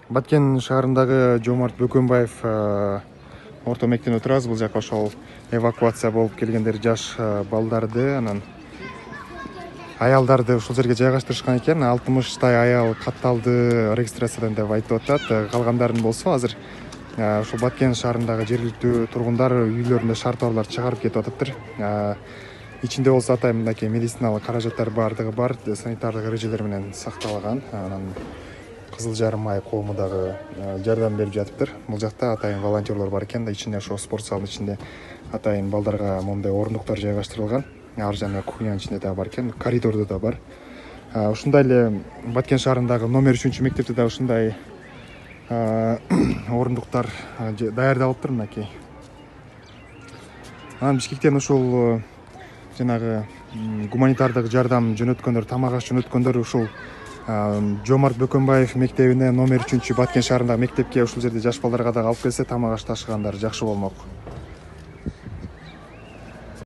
Баткен шаарындагы Жомарт Бөкөнбаев орто мектебинде отурабыз. Бул жака ошол эвакуация болуп келгендер жаш балдарды, анан аялдарды ушул жерге жайгаштырышкан экен. 60 аял катталды регистрациядан деп айтып атат. Калгандарын болсо азыр ушул Баткен шаарындагы жергиликтүү тургундар үйлөрүндө шарт-торлор чыгарып кетип атыптыр. Ичинде болсо атайын мынакей медициналык каражаттар бардыгы бар, санитардык эрежелер менен сакталган. Анан Кызыл Жарым ай коому дагы жардам берип жатыптыр. Бул жакта атайын волонтерлор бар экен да, ичинде ошо спорт залынын ичинде атайын балдарга моундай орундуктар жайгаштырылган. Ар жана кухнянын ичинде да бар экен, коридордо да бар. Ушундай эле Баткен шаарындагы номер 3 мектепте да ушундай орундуктар даярдалыптыр мынакей. Анан Бишкектен ушул жанагы гуманитардык жардам жөнөткөндөр, тамак аш жөнөткөндөр ушул Жомарт Бөкөнбаев мектебине номер 3 Баткен шаарындагы мектепке ушул жерде жаш балдарга дагы алып келсе, тамак аш ташыгандар жакшы болмок.